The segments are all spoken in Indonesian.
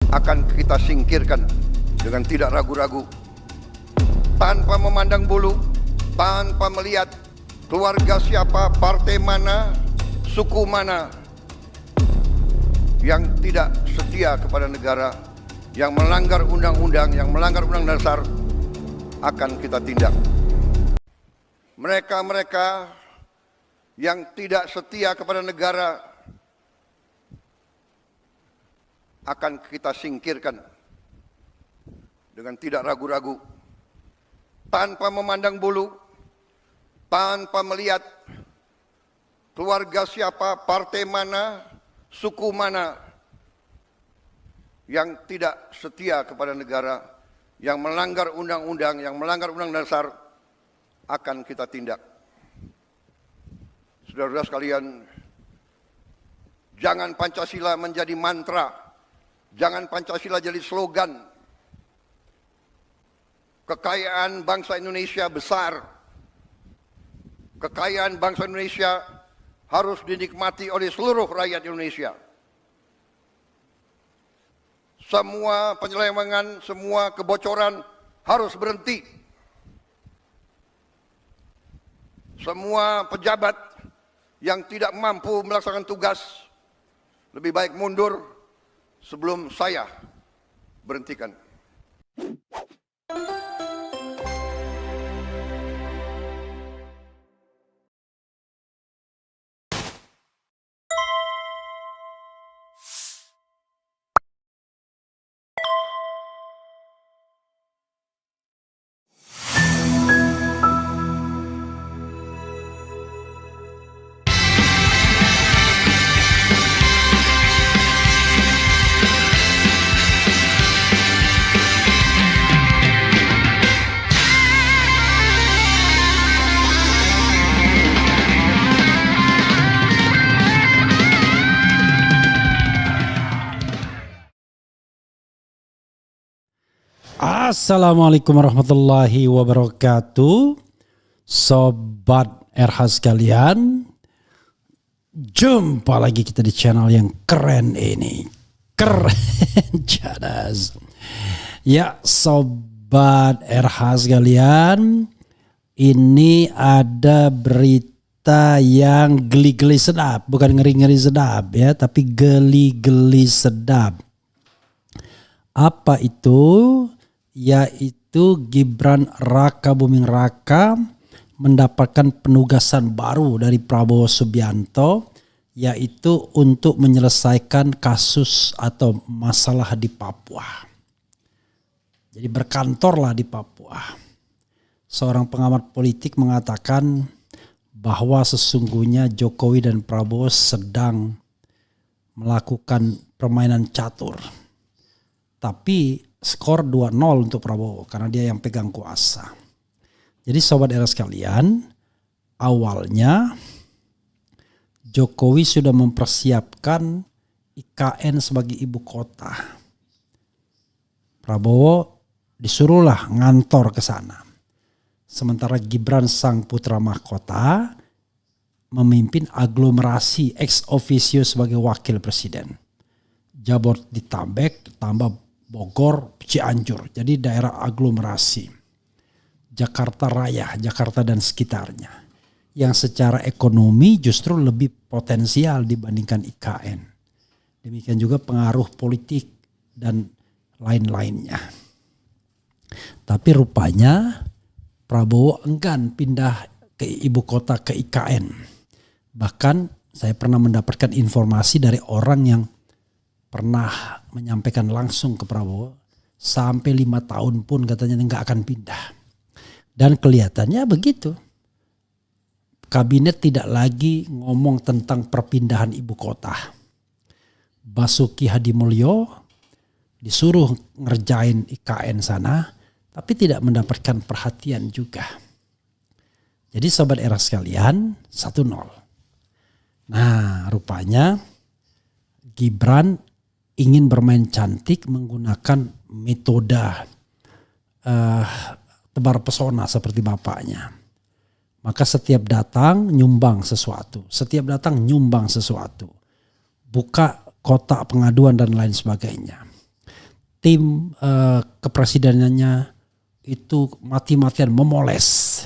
akan kita singkirkan dengan tidak ragu-ragu, tanpa memandang bulu, tanpa melihat keluarga siapa, partai mana, suku mana. Yang tidak setia kepada negara, yang melanggar undang-undang, yang melanggar undang dasar, akan kita tindak. Mereka-mereka yang tidak setia kepada negara akan kita singkirkan dengan tidak ragu-ragu, tanpa memandang bulu, tanpa melihat keluarga siapa, partai mana, suku mana. Yang tidak setia kepada negara, yang melanggar undang-undang, yang melanggar undang dasar, akan kita tindak. Saudara-saudara sekalian, jangan Pancasila menjadi mantra, jangan Pancasila jadi slogan. Kekayaan bangsa Indonesia besar, kekayaan bangsa Indonesia harus dinikmati oleh seluruh rakyat Indonesia. Semua penyelewengan, semua kebocoran harus berhenti. Semua pejabat yang tidak mampu melaksanakan tugas lebih baik mundur sebelum saya berhentikan. Assalamualaikum warahmatullahi wabarakatuh. Sobat RH sekalian, jumpa lagi kita di channel yang keren ini. Keren jadas. Ya Sobat RH sekalian, ini ada berita yang geli-geli sedap. Bukan ngeri-ngeri sedap ya, tapi geli-geli sedap. Apa itu? Yaitu Gibran Raka Buming Raka mendapatkan penugasan baru dari Prabowo Subianto, yaitu untuk menyelesaikan kasus atau masalah di Papua. Jadi berkantorlah di Papua. Seorang pengamat politik mengatakan bahwa sesungguhnya Jokowi dan Prabowo sedang melakukan permainan catur. Tapi skor 2-0 untuk Prabowo karena dia yang pegang kuasa. Jadi sobat era sekalian, awalnya Jokowi sudah mempersiapkan IKN sebagai ibu kota. Prabowo disuruhlah ngantor ke sana. Sementara Gibran sang putra mahkota memimpin aglomerasi ex officio sebagai wakil presiden. Jabodetabek tambah Bogor, Cianjur, jadi daerah aglomerasi. Jakarta Raya, Jakarta dan sekitarnya. Yang secara ekonomi justru lebih potensial dibandingkan IKN. Demikian juga pengaruh politik dan lain-lainnya. Tapi rupanya Prabowo enggan pindah ke ibu kota ke IKN. Bahkan saya pernah mendapatkan informasi dari orang yang pernah menyampaikan langsung ke Prabowo, sampai 5 tahun pun katanya nggak akan pindah. Dan kelihatannya begitu. Kabinet tidak lagi ngomong tentang perpindahan ibu kota. Basuki Hadimulyo disuruh ngerjain IKN sana, tapi tidak mendapatkan perhatian juga. Jadi sobat era sekalian, 1-0. Nah, rupanya Gibran ingin bermain cantik menggunakan metode tebar pesona seperti bapaknya. Maka setiap datang nyumbang sesuatu. Buka kotak pengaduan dan lain sebagainya. tim kepresidenannya itu mati-matian memoles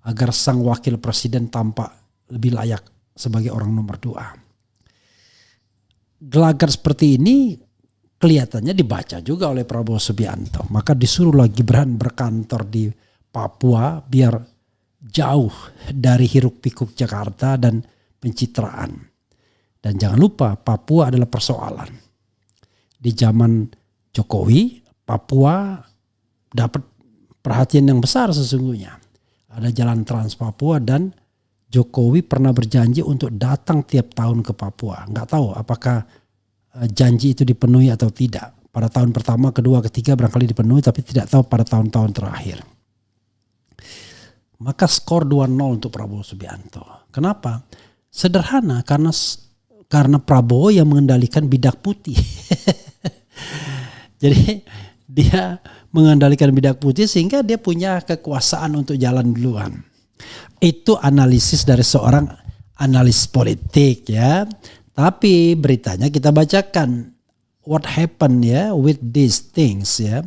agar sang wakil presiden tampak lebih layak sebagai orang nomor 2. Gelagat seperti ini kelihatannya dibaca juga oleh Prabowo Subianto. Maka disuruhlah Gibran berkantor di Papua biar jauh dari hiruk pikuk Jakarta dan pencitraan. Dan jangan lupa Papua adalah persoalan. Di zaman Jokowi, Papua dapat perhatian yang besar sesungguhnya. Ada jalan Trans Papua dan Jokowi pernah berjanji untuk datang tiap tahun ke Papua. Nggak tahu apakah janji itu dipenuhi atau tidak. Pada tahun pertama, kedua, ketiga barangkali dipenuhi, tapi tidak tahu pada tahun-tahun terakhir. Maka skor 2-0 untuk Prabowo Subianto. Kenapa? Sederhana, karena Prabowo yang mengendalikan bidak putih. Jadi dia mengendalikan bidak putih sehingga dia punya kekuasaan untuk jalan duluan. Itu analisis dari seorang analis politik ya. Tapi beritanya kita bacakan what happened ya with these things ya.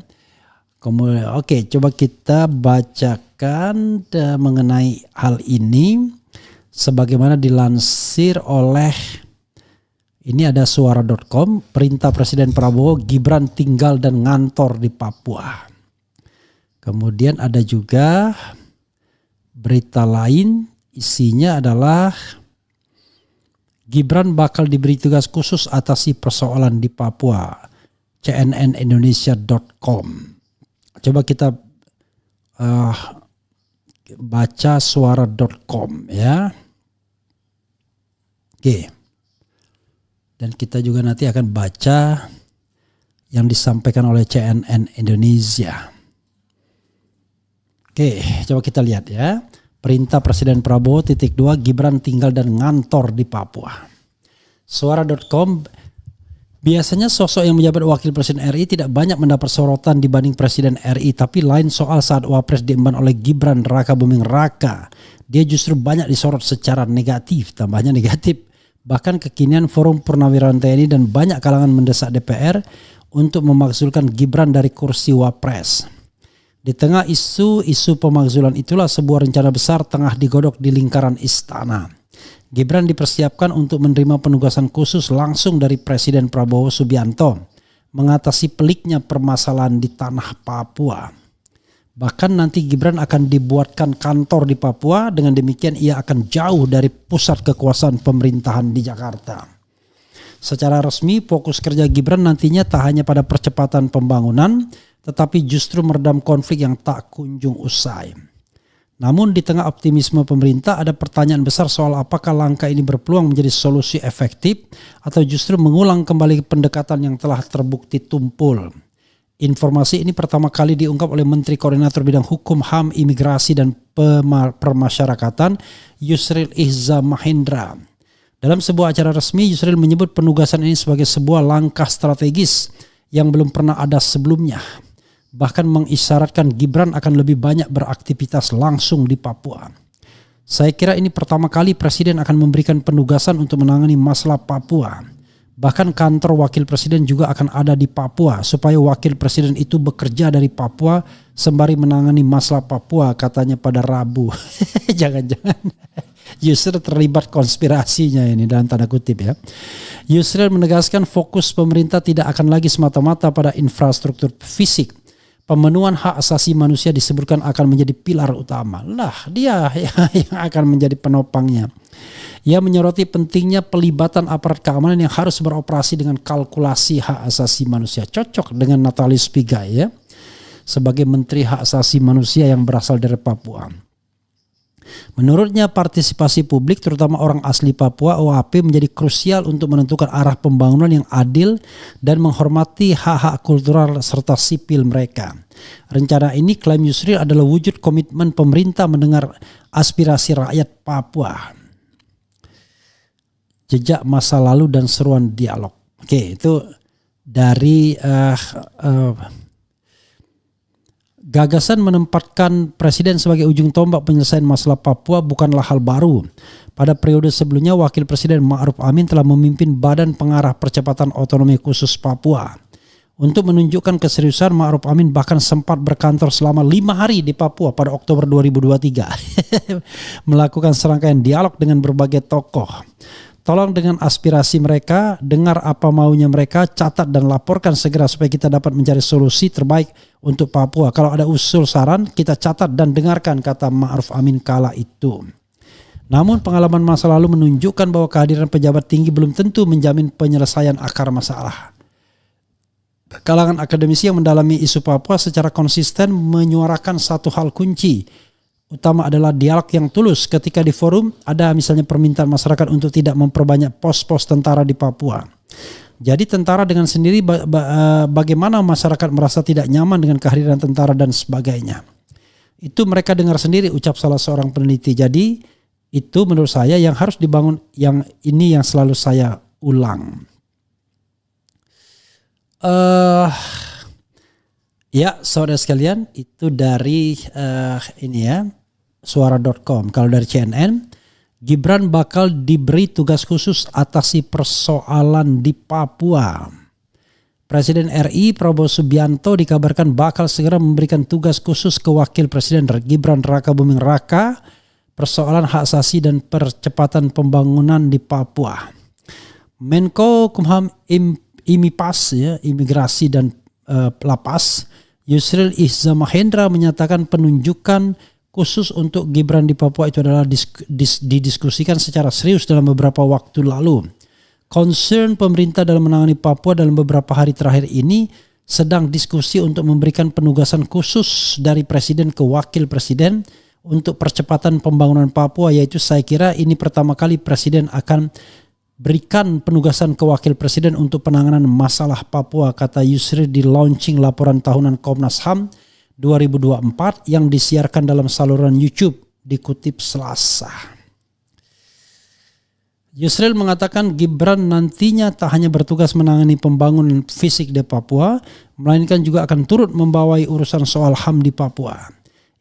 Kemudian coba kita bacakan mengenai hal ini sebagaimana dilansir oleh ini ada suara.com, perintah Presiden Prabowo Gibran tinggal dan ngantor di Papua. Kemudian ada juga berita lain isinya adalah Gibran bakal diberi tugas khusus atasi persoalan di Papua. cnnindonesia.com. Coba kita baca suara.com ya. Oke. Dan kita juga nanti akan baca yang disampaikan oleh CNN Indonesia. Oke, coba kita lihat ya. Perintah Presiden Prabowo _2 Gibran tinggal dan ngantor di Papua. Suara.com, biasanya sosok yang menjabat wakil presiden RI tidak banyak mendapat sorotan dibanding Presiden RI, tapi lain soal saat Wapres diemban oleh Gibran Raka Buming Raka. Dia justru banyak disorot secara negatif, tambahnya negatif. Bahkan kekinian Forum Purnawirawan TNI dan banyak kalangan mendesak DPR untuk memakzulkan Gibran dari kursi Wapres. Di tengah isu pemakzulan itulah sebuah rencana besar tengah digodok di lingkaran istana. Gibran dipersiapkan untuk menerima penugasan khusus langsung dari Presiden Prabowo Subianto mengatasi peliknya permasalahan di tanah Papua. Bahkan nanti Gibran akan dibuatkan kantor di Papua, dengan demikian ia akan jauh dari pusat kekuasaan pemerintahan di Jakarta. Secara resmi fokus kerja Gibran nantinya tak hanya pada percepatan pembangunan, tetapi justru meredam konflik yang tak kunjung usai. Namun di tengah optimisme pemerintah ada pertanyaan besar soal apakah langkah ini berpeluang menjadi solusi efektif atau justru mengulang kembali pendekatan yang telah terbukti tumpul. Informasi ini pertama kali diungkap oleh Menteri Koordinator Bidang Hukum, HAM, Imigrasi dan Permasyarakatan Yusril Iza Mahendra. Dalam sebuah acara resmi, Yusril menyebut penugasan ini sebagai sebuah langkah strategis yang belum pernah ada sebelumnya. Bahkan mengisyaratkan Gibran akan lebih banyak beraktivitas langsung di Papua. Saya kira ini pertama kali Presiden akan memberikan penugasan untuk menangani masalah Papua. Bahkan kantor Wakil Presiden juga akan ada di Papua supaya Wakil Presiden itu bekerja dari Papua sembari menangani masalah Papua, katanya pada Rabu. Jangan-jangan Yusril terlibat konspirasinya ini dalam tanda kutip ya. Yusril menegaskan fokus pemerintah tidak akan lagi semata-mata pada infrastruktur fisik. Pemenuhan hak asasi manusia disebutkan akan menjadi pilar utama. Lah, dia yang akan menjadi penopangnya. Ia menyoroti pentingnya pelibatan aparat keamanan yang harus beroperasi dengan kalkulasi hak asasi manusia. Cocok dengan Natalis Pigai ya, sebagai Menteri Hak Asasi Manusia yang berasal dari Papua. Menurutnya partisipasi publik terutama orang asli Papua OAP menjadi krusial untuk menentukan arah pembangunan yang adil dan menghormati hak-hak kultural serta sipil mereka. Rencana ini, klaim Yusril, adalah wujud komitmen pemerintah mendengar aspirasi rakyat Papua. Jejak masa lalu dan seruan dialog. Oke, itu dari gagasan menempatkan Presiden sebagai ujung tombak penyelesaian masalah Papua bukanlah hal baru. Pada periode sebelumnya, Wakil Presiden Ma'ruf Amin telah memimpin Badan Pengarah Percepatan Otonomi Khusus Papua. Untuk menunjukkan keseriusan, Ma'ruf Amin bahkan sempat berkantor selama 5 hari di Papua pada Oktober 2023. Melakukan serangkaian dialog dengan berbagai tokoh. Tolong dengan aspirasi mereka, dengar apa maunya mereka, catat dan laporkan segera supaya kita dapat mencari solusi terbaik untuk Papua. Kalau ada usul saran, kita catat dan dengarkan, kata Ma'ruf Amin kala itu. Namun pengalaman masa lalu menunjukkan bahwa kehadiran pejabat tinggi belum tentu menjamin penyelesaian akar masalah. Kalangan akademisi yang mendalami isu Papua secara konsisten menyuarakan satu hal kunci utama adalah dialog yang tulus. Ketika di forum ada misalnya permintaan masyarakat untuk tidak memperbanyak pos-pos tentara di Papua. Jadi tentara dengan sendiri bagaimana masyarakat merasa tidak nyaman dengan kehadiran tentara dan sebagainya. Itu mereka dengar sendiri, ucap salah seorang peneliti. Jadi itu menurut saya yang harus dibangun, yang ini yang selalu saya ulang. Ya saudara sekalian, itu dari ini ya, suara.com. Kalau dari CNN, Gibran bakal diberi tugas khusus atasi persoalan di Papua. Presiden RI Prabowo Subianto dikabarkan bakal segera memberikan tugas khusus ke Wakil Presiden Gibran Rakabuming Raka persoalan hak asasi dan percepatan pembangunan di Papua. Menko Kumham IMIPAS, ya, Imigrasi dan Lapas, Yusril Iza Mahendra menyatakan penunjukan khusus untuk Gibran di Papua itu adalah didiskusikan secara serius dalam beberapa waktu lalu. Concern pemerintah dalam menangani Papua dalam beberapa hari terakhir ini sedang diskusi untuk memberikan penugasan khusus dari Presiden ke Wakil Presiden untuk percepatan pembangunan Papua, yaitu saya kira ini pertama kali Presiden akan berikan penugasan ke Wakil Presiden untuk penanganan masalah Papua, kata Yusri di launching laporan tahunan Komnas HAM 2024 yang disiarkan dalam saluran YouTube, dikutip Selasa. Yusril mengatakan Gibran nantinya tak hanya bertugas menangani pembangunan fisik di Papua, melainkan juga akan turut membawai urusan soal HAM di Papua.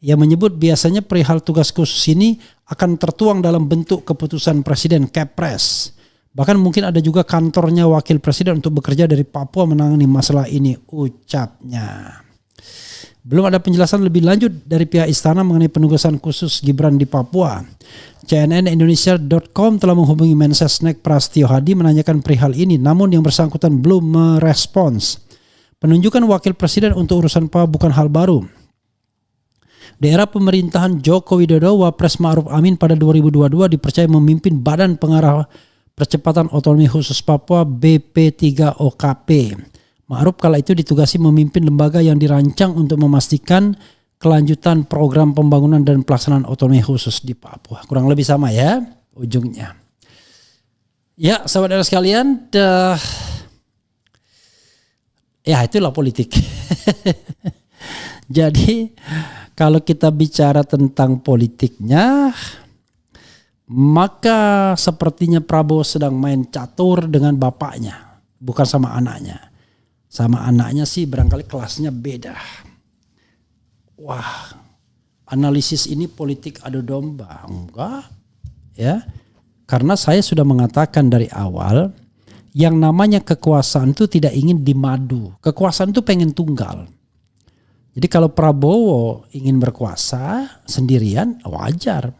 Ia menyebut biasanya perihal tugas khusus ini akan tertuang dalam bentuk keputusan Presiden Kepres. Bahkan mungkin ada juga kantornya Wakil Presiden untuk bekerja dari Papua menangani masalah ini, ucapnya. Belum ada penjelasan lebih lanjut dari pihak istana mengenai penugasan khusus Gibran di Papua. CNNindonesia.com telah menghubungi Mensesnek Prasetyo Hadi menanyakan perihal ini, namun yang bersangkutan belum merespons. Penunjukan Wakil Presiden untuk urusan Papua bukan hal baru. Di era pemerintahan Joko Widodo, Wapres Ma'ruf Amin pada 2022 dipercaya memimpin Badan Pengarah Percepatan Otonomi Khusus Papua BP3OKP. Ma'ruf kala itu ditugasi memimpin lembaga yang dirancang untuk memastikan kelanjutan program pembangunan dan pelaksanaan otonomi khusus di Papua. Kurang lebih sama ya ujungnya. Ya sahabat sekalian, ya itulah politik. Jadi kalau kita bicara tentang politiknya, maka sepertinya Prabowo sedang main catur dengan bapaknya, bukan sama anaknya. Sama anaknya sih barangkali kelasnya beda. Wah, analisis ini politik adu domba. Enggak, ya. Karena saya sudah mengatakan dari awal, yang namanya kekuasaan itu tidak ingin dimadu. Kekuasaan itu pengen tunggal. Jadi kalau Prabowo ingin berkuasa sendirian, wajar.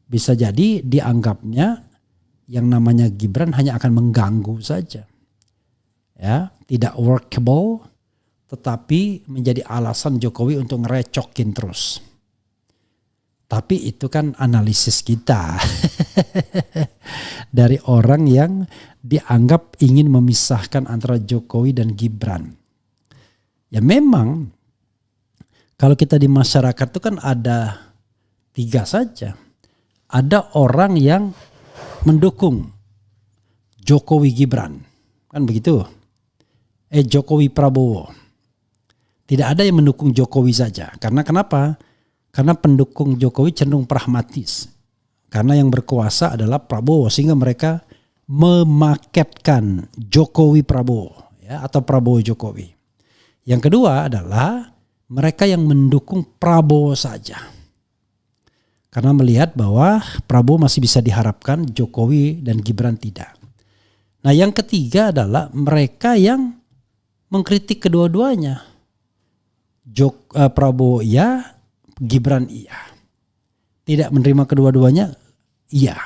Bisa jadi dianggapnya yang namanya Gibran hanya akan mengganggu saja. Ya, tidak workable, tetapi menjadi alasan Jokowi untuk ngerecokin terus. Tapi itu kan analisis kita. Dari orang yang dianggap ingin memisahkan antara Jokowi dan Gibran. Ya memang, kalau kita di masyarakat itu kan ada 3 saja. Ada orang yang mendukung Jokowi Gibran, kan begitu? Jokowi Prabowo. Tidak ada yang mendukung Jokowi saja. Karena kenapa? Karena pendukung Jokowi cenderung pragmatis. Karena yang berkuasa adalah Prabowo, sehingga mereka memaketkan Jokowi Prabowo, ya, atau Prabowo Jokowi. Yang kedua adalah mereka yang mendukung Prabowo saja. Karena melihat bahwa Prabowo masih bisa diharapkan, Jokowi dan Gibran tidak. Nah yang ketiga adalah mereka yang mengkritik kedua-duanya. Prabowo iya, Gibran iya. Tidak menerima kedua-duanya iya.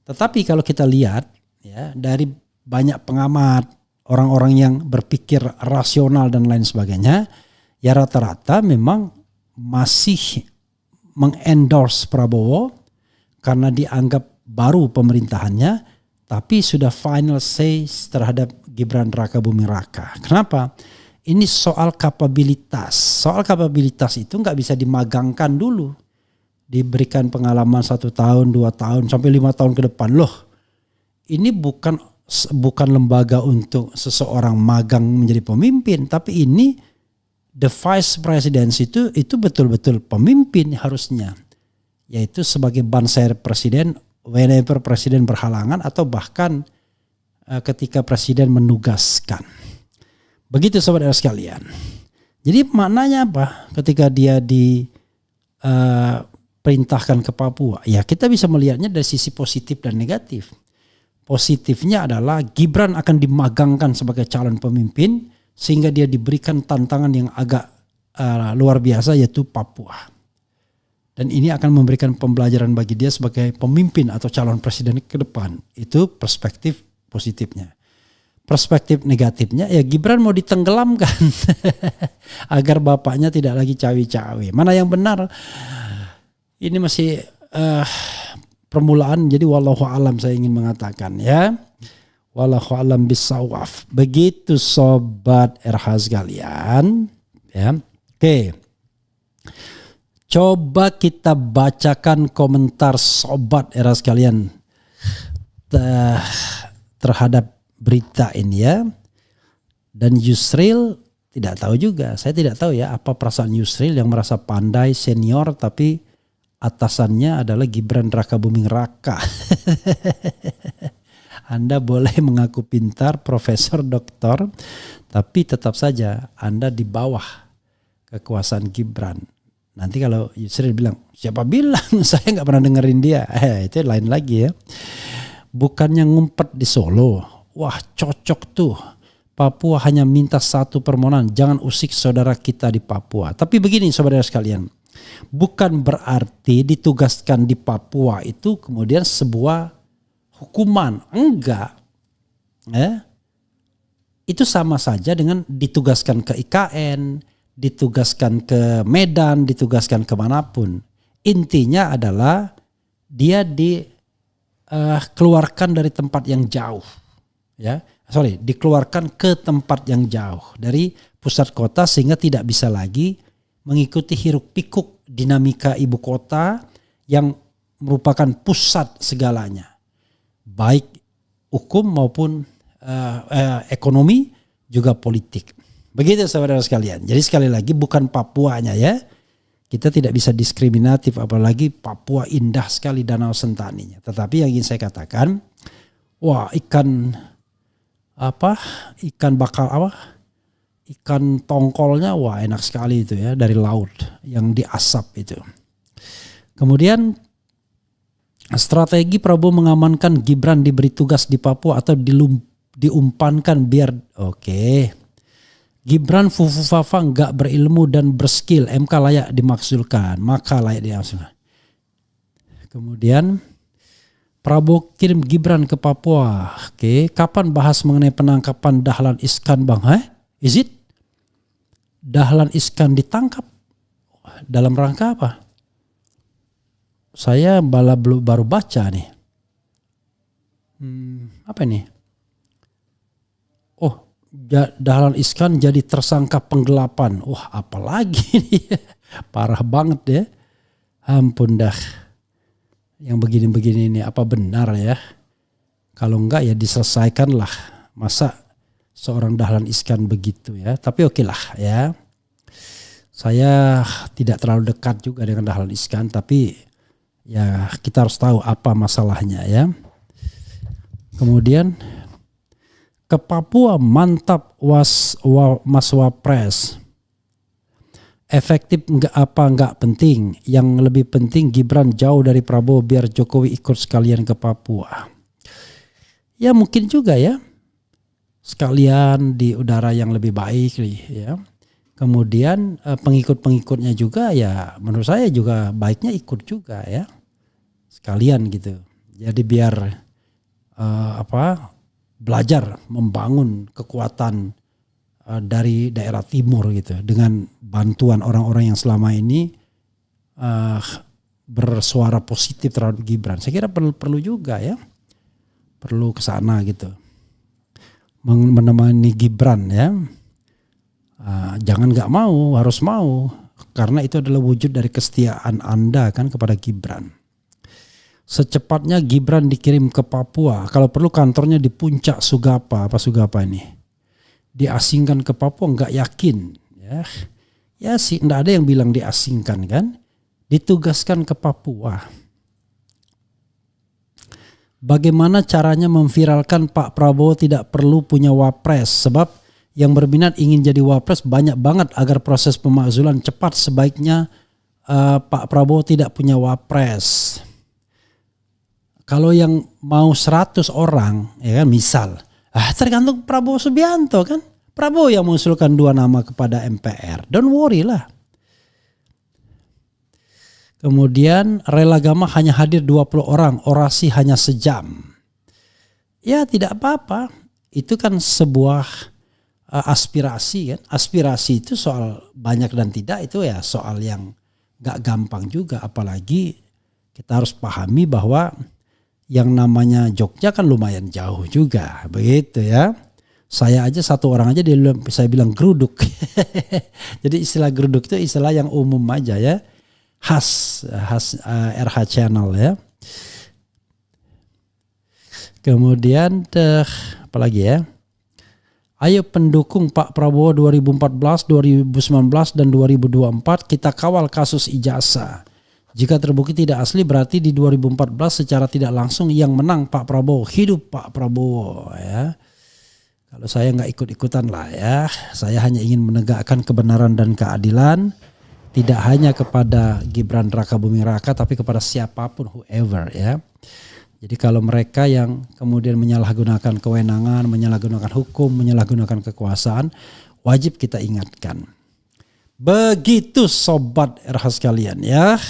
Tetapi kalau kita lihat ya dari banyak pengamat, orang-orang yang berpikir rasional dan lain sebagainya, ya rata-rata memang masih mengendorse Prabowo karena dianggap baru pemerintahannya, tapi sudah final say terhadap Gibran Raka Buming Raka. Kenapa? Ini soal kapabilitas. Soal kapabilitas itu nggak bisa dimagangkan dulu. Diberikan pengalaman 1 tahun, 2 tahun, sampai 5 tahun ke depan. Loh, ini bukan lembaga untuk seseorang magang menjadi pemimpin, tapi ini the vice presidency itu betul-betul pemimpin harusnya. Yaitu sebagai banser presiden, whenever presiden berhalangan atau bahkan ketika presiden menugaskan. Begitu saudara sekalian. Jadi maknanya apa ketika dia diperintahkan ke Papua? Ya kita bisa melihatnya dari sisi positif dan negatif. Positifnya adalah Gibran akan dimagangkan sebagai calon pemimpin sehingga dia diberikan tantangan yang agak luar biasa yaitu Papua. Dan ini akan memberikan pembelajaran bagi dia sebagai pemimpin atau calon presiden ke depan. Itu perspektif positifnya. Perspektif negatifnya ya Gibran mau ditenggelamkan agar bapaknya tidak lagi cawe-cawe. Mana yang benar? Ini masih permulaan, jadi wallahu alam saya ingin mengatakan ya. Wallahu alam bisawab. Begitu sobat RH sekalian ya. Oke. Coba kita bacakan komentar sobat RH sekalian terhadap berita ini ya. Dan Yusril tidak tahu juga. Saya tidak tahu ya apa perasaan Yusril yang merasa pandai senior tapi atasannya adalah Gibran Raka Buming Raka. Anda boleh mengaku pintar, profesor, doktor, tapi tetap saja Anda di bawah kekuasaan Gibran. Nanti kalau Yusril bilang, siapa bilang saya nggak pernah dengerin dia. Itu lain lagi ya. Bukannya ngumpet di Solo. Wah cocok tuh. Papua hanya minta 1 permohonan. Jangan usik saudara kita di Papua. Tapi begini saudara sekalian. Bukan berarti ditugaskan di Papua itu kemudian sebuah hukuman. Enggak. Itu sama saja dengan ditugaskan ke IKN, ditugaskan ke Medan, ditugaskan kemanapun. Intinya adalah dia dikeluarkan dari tempat yang jauh. Dikeluarkan ke tempat yang jauh dari pusat kota sehingga tidak bisa lagi mengikuti hiruk pikuk dinamika ibu kota yang merupakan pusat segalanya. Baik hukum maupun ekonomi juga politik. Begitu saudara sekalian. Jadi sekali lagi bukan Papuanya ya. Kita tidak bisa diskriminatif apalagi Papua indah sekali danau sentaninya. Tetapi yang ingin saya katakan, wah ikan tongkolnya wah enak sekali itu ya dari laut yang diasap itu. Kemudian strategi Prabowo mengamankan Gibran diberi tugas di Papua atau diumpankan biar Gibran fufu-fafa nggak berilmu dan berskill, MK layak dimaksudkan, maka layak dimaksudkan. Kemudian Prabowo kirim Gibran ke Papua. Kapan bahas mengenai penangkapan Dahlan Iskan bang? Is it? Dahlan Iskan ditangkap dalam rangka apa? Saya baru baca nih. Apa nih? Oh, Dahlan Iskan jadi tersangka penggelapan. Wah, apalagi nih? Parah banget ya. Ampun dah. Yang begini-begini ini apa benar ya? Kalau enggak ya diselesaikanlah. Masa seorang Dahlan Iskan begitu ya? Tapi oke lah ya. Saya tidak terlalu dekat juga dengan Dahlan Iskan, tapi ya kita harus tahu apa masalahnya ya. Kemudian ke Papua mantap Mas Wapres. Efektif enggak penting. Yang lebih penting Gibran jauh dari Prabowo biar Jokowi ikut sekalian ke Papua. Ya mungkin juga ya. sekalian di udara yang lebih baik, ya. Kemudian pengikut-pengikutnya juga ya menurut saya juga baiknya ikut juga ya, sekalian gitu. Jadi biar belajar membangun kekuatan dari daerah timur gitu dengan bantuan orang-orang yang selama ini bersuara positif terhadap Gibran. Saya kira perlu juga ya, perlu ke sana gitu, menemani Gibran ya. Jangan nggak mau, harus mau, karena itu adalah wujud dari kesetiaan Anda kan kepada Gibran. Secepatnya Gibran dikirim ke Papua, kalau perlu kantornya di Puncak Sugapa ini. Diasingkan ke Papua nggak yakin ya sih, nggak ada yang bilang diasingkan kan, ditugaskan ke Papua. Bagaimana caranya memviralkan Pak Prabowo tidak perlu punya wapres, sebab yang berminat ingin jadi wapres banyak banget, agar proses pemakzulan cepat sebaiknya Pak Prabowo tidak punya wapres. Kalau yang mau 100 orang ya kan, misal tergantung Prabowo Subianto kan. Prabowo yang mengusulkan 2 nama kepada MPR. Don't worry lah. Kemudian rela gama hanya hadir 20 orang, orasi hanya sejam. Ya tidak apa-apa. Itu kan sebuah aspirasi kan. Aspirasi itu soal banyak dan tidak, itu ya soal yang gak gampang juga. Apalagi kita harus pahami bahwa yang namanya Jogja kan lumayan jauh juga, begitu ya. Saya aja 1 orang aja saya bilang geruduk. Jadi istilah geruduk itu istilah yang umum aja ya, khas RH Channel ya. Kemudian apalagi ya? Ayo pendukung Pak Prabowo 2014, 2019 dan 2024 kita kawal kasus ijazah. Jika terbukti tidak asli berarti di 2014 secara tidak langsung yang menang Pak Prabowo. Hidup Pak Prabowo ya. Kalau saya nggak ikut-ikutan lah ya. Saya hanya ingin menegakkan kebenaran dan keadilan. Tidak hanya kepada Gibran Rakabuming Raka tapi kepada siapapun, whoever ya. Jadi kalau mereka yang kemudian menyalahgunakan kewenangan, menyalahgunakan hukum, menyalahgunakan kekuasaan, wajib kita ingatkan. Begitu sobat RH sekalian ya.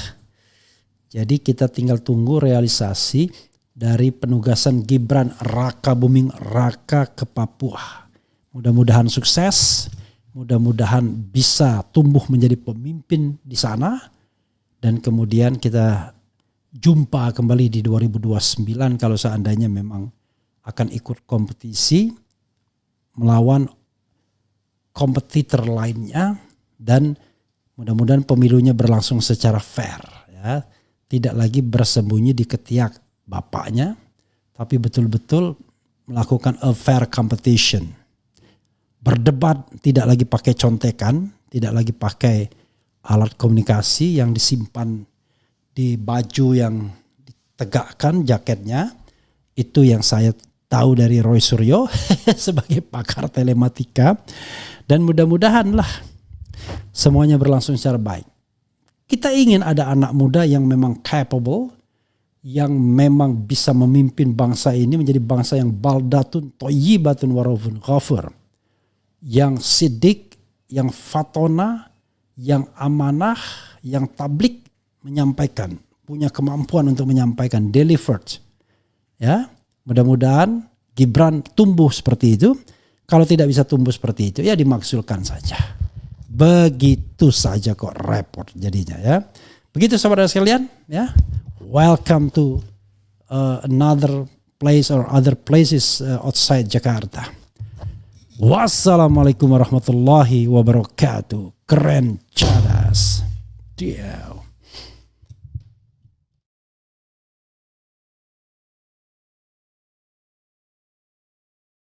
Jadi kita tinggal tunggu realisasi dari penugasan Gibran Rakabuming Raka ke Papua. Mudah-mudahan sukses, mudah-mudahan bisa tumbuh menjadi pemimpin di sana, dan kemudian kita jumpa kembali di 2029 kalau seandainya memang akan ikut kompetisi melawan kompetitor lainnya, dan mudah-mudahan pemilunya berlangsung secara fair ya. Tidak lagi bersembunyi di ketiak bapaknya, tapi betul-betul melakukan a fair competition. Berdebat tidak lagi pakai contekan, tidak lagi pakai alat komunikasi yang disimpan di baju yang ditegakkan jaketnya. Itu yang saya tahu dari Roy Suryo sebagai pakar telematika. Dan mudah-mudahan lah semuanya berlangsung secara baik. Kita ingin ada anak muda yang memang capable, yang memang bisa memimpin bangsa ini menjadi bangsa yang baldatun thayyibatun wa rabbun ghafur, yang sidik, yang fatona, yang amanah, yang tablik, menyampaikan, punya kemampuan untuk menyampaikan, delivered. Ya, mudah-mudahan Gibran tumbuh seperti itu. Kalau tidak bisa tumbuh seperti itu ya dimaksulkan saja. Begitu saja kok, repot jadinya ya. Begitu saudara sekalian ya. Welcome to another place or other places outside Jakarta. Wassalamualaikum warahmatullahi wabarakatuh. Keren cadas. Ciao.